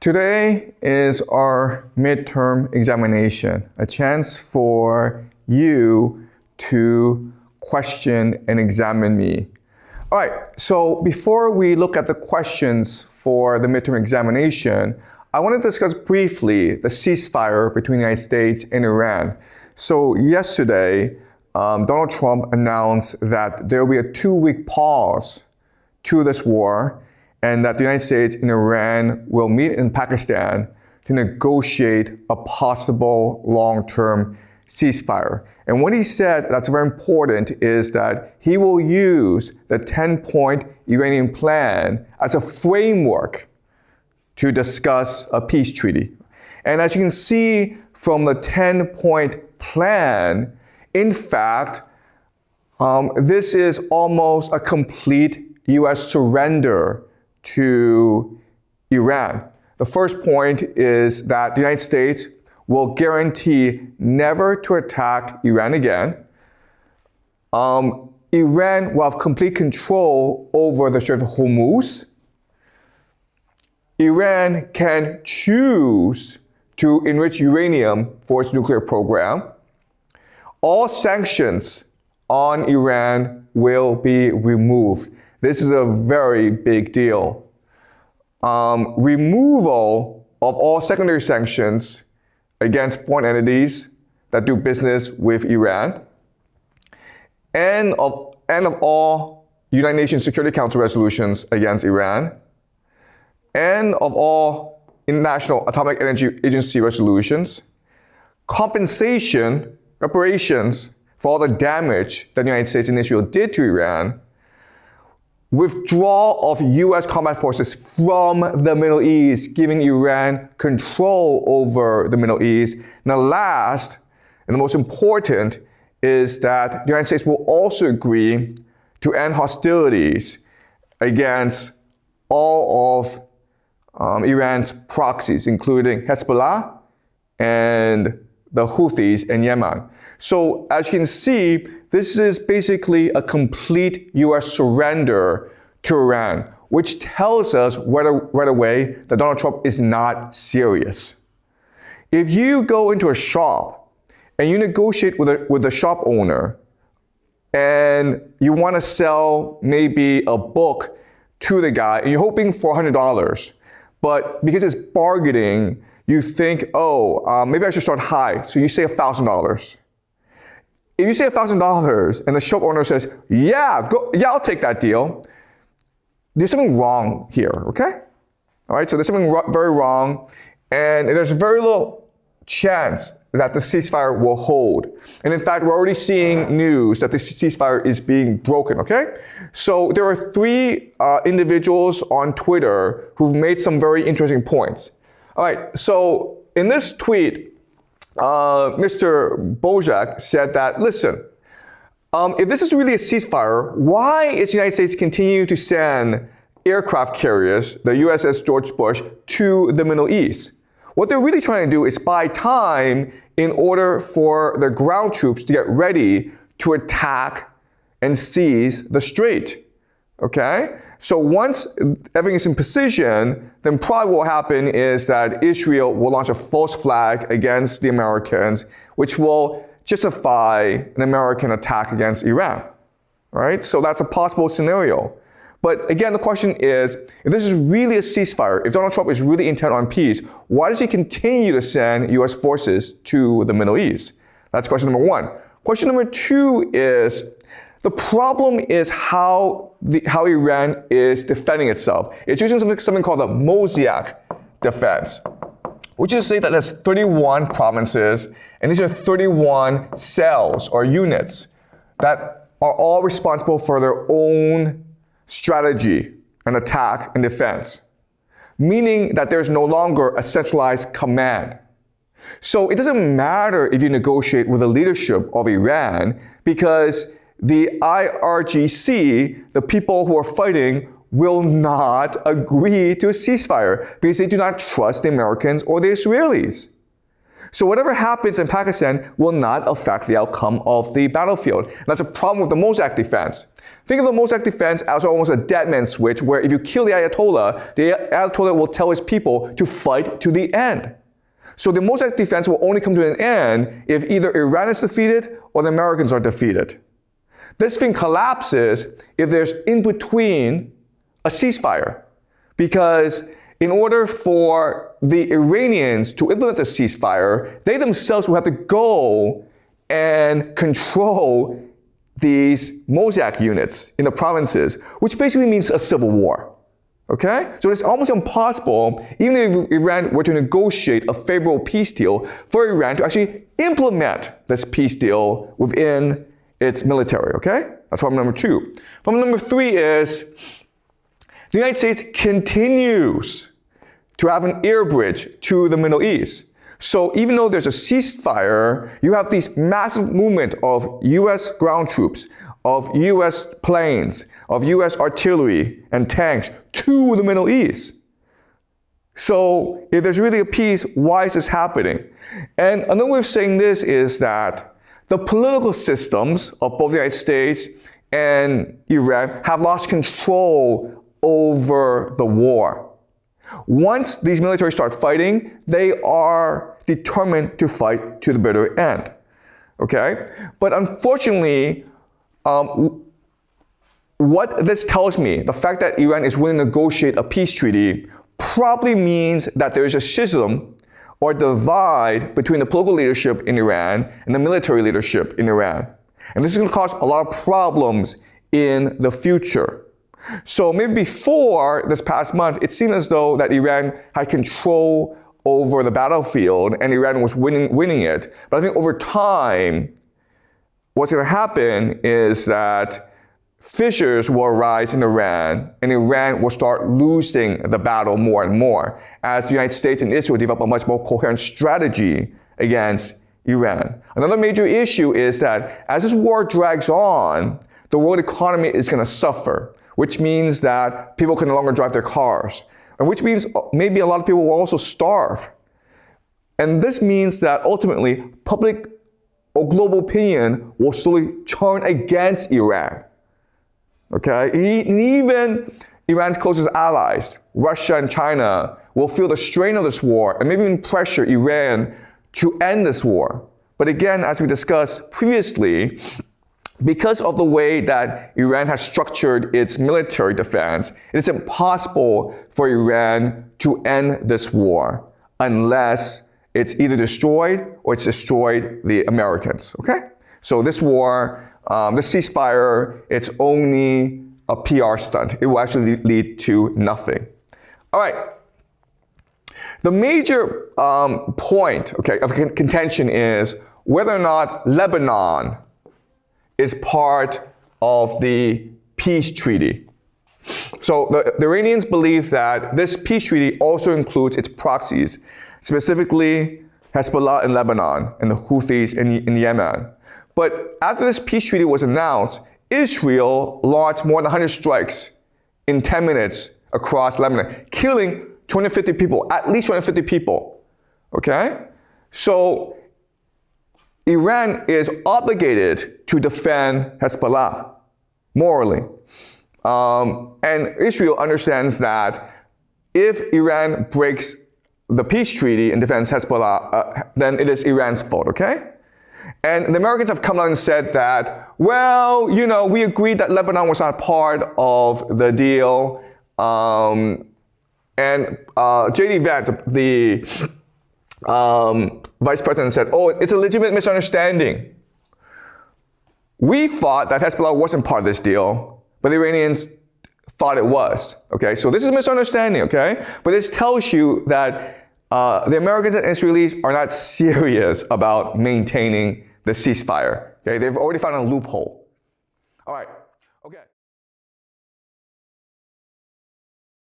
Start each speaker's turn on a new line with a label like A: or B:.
A: Today is our midterm examination, a chance for you to question and examine me. All right, so before we look at the questions for the midterm examination, I want to discuss briefly the ceasefire between the United States and Iran. So yesterday, Donald Trump announced that there will be a 2-week pause to this war, and that the United States and Iran will meet in Pakistan to negotiate a possible long-term ceasefire. And what he said that's very important is that he will use the 10-point Iranian plan as a framework to discuss a peace treaty. And as you can see from the 10-point plan, in fact, this is almost a complete U.S. surrender to Iran. The first point is that the United States will guarantee never to attack Iran again. Iran will have complete control over the Strait of Hormuz. Iran can choose to enrich uranium for its nuclear program. All sanctions on Iran will be removed. This is a very big deal. Removal of all secondary sanctions against foreign entities that do business with Iran, and of all United Nations Security Council resolutions against Iran, and of all International Atomic Energy Agency resolutions, compensation, reparations for all the damage that the United States and Israel did to Iran, withdrawal of U.S. combat forces from the Middle East, giving Iran control over the Middle East. And the last, and the most important, is that the United States will also agree to end hostilities against all of Iran's proxies, including Hezbollah and the Houthis in Yemen. So as you can see, this is basically a complete U.S. surrender to Iran, which tells us right away that Donald Trump is not serious. If you go into a shop and you negotiate with the shop owner and you want to sell maybe a book to the guy and you're hoping for $100, but because it's bargaining, you think, maybe I should start high, so you say $1,000. If you say $1,000 and the shop owner says, yeah, I'll take that deal, there's something wrong here, okay? All right, so there's something very wrong, and there's very little chance that the ceasefire will hold. And in fact, we're already seeing news that the ceasefire is being broken, okay? So there are 3 individuals on Twitter who've made some very interesting points. All right, so in this tweet, Mr. Bojak said that, listen, if this is really a ceasefire, why is the United States continuing to send aircraft carriers, the USS George Bush, to the Middle East? What they're really trying to do is buy time in order for their ground troops to get ready to attack and seize the strait, okay? So once everything is in position, then probably what will happen is that Israel will launch a false flag against the Americans, which will justify an American attack against Iran, right? So that's a possible scenario. But again, the question is, if this is really a ceasefire, if Donald Trump is really intent on peace, why does he continue to send U.S. forces to the Middle East? That's question number 1. Question number 2 is, the problem is how Iran is defending itself. It's using something called the Mosaic defense, which is to say that it has 31 provinces, and these are 31 cells or units that are all responsible for their own strategy and attack and defense, meaning that there's no longer a centralized command. So it doesn't matter if you negotiate with the leadership of Iran, because the IRGC, the people who are fighting, will not agree to a ceasefire because they do not trust the Americans or the Israelis. So whatever happens in Pakistan will not affect the outcome of the battlefield. And that's a problem with the Mossack defense. Think of the Mossack defense as almost a dead man switch, where if you kill the Ayatollah will tell his people to fight to the end. So the Mossack defense will only come to an end if either Iran is defeated or the Americans are defeated. This thing collapses if there's in between a ceasefire. Because in order for the Iranians to implement the ceasefire, they themselves will have to go and control these Mossack units in the provinces, which basically means a civil war. Okay? So it's almost impossible, even if Iran were to negotiate a favorable peace deal, for Iran to actually implement this peace deal within its military. Okay? That's problem number 2. Problem number 3 is the United States continues to have an air bridge to the Middle East. So even though there's a ceasefire, you have these massive movement of US ground troops, of US planes, of US artillery and tanks to the Middle East. So if there's really a peace, why is this happening? And another way of saying this is that the political systems of both the United States and Iran have lost control over the war. Once these militaries start fighting, they are determined to fight to the bitter end. Okay? But unfortunately, what this tells me, the fact that Iran is willing to negotiate a peace treaty, probably means that there is a schism or divide between the political leadership in Iran and the military leadership in Iran. And this is going to cause a lot of problems in the future. So maybe before this past month, it seemed as though that Iran had control over the battlefield and Iran was winning it. But I think over time, what's going to happen is that fissures will arise in Iran, and Iran will start losing the battle more and more as the United States and Israel develop a much more coherent strategy against Iran. Another major issue is that as this war drags on, the world economy is going to suffer, which means that people can no longer drive their cars, and which means maybe a lot of people will also starve. And this means that ultimately public or global opinion will slowly turn against Iran. Okay? And even Iran's closest allies, Russia and China, will feel the strain of this war and maybe even pressure Iran to end this war. But again, as we discussed previously, because of the way that Iran has structured its military defense, it is impossible for Iran to end this war unless it's either destroyed or it's destroyed the Americans. Okay? So this war, this ceasefire, it's only a PR stunt. It will actually lead to nothing. All right. The major point, okay, of contention is whether or not Lebanon is part of the peace treaty. So the Iranians believe that this peace treaty also includes its proxies, specifically Hezbollah in Lebanon and the Houthis in Yemen. But after this peace treaty was announced, Israel launched more than 100 strikes in 10 minutes across Lebanon, killing 250 people, at least 250 people. Okay? So Iran is obligated to defend Hezbollah morally. And Israel understands that if Iran breaks the peace treaty and defends Hezbollah, then it is Iran's fault, okay? And the Americans have come out and said that, well, you know, we agreed that Lebanon was not part of the deal. And J.D. Vance, the vice president, said, oh, it's a legitimate misunderstanding. We thought that Hezbollah wasn't part of this deal, but the Iranians thought it was. Okay, so this is a misunderstanding, okay? But this tells you that the Americans and Israelis are not serious about maintaining the ceasefire. Okay, they've already found a loophole. All right.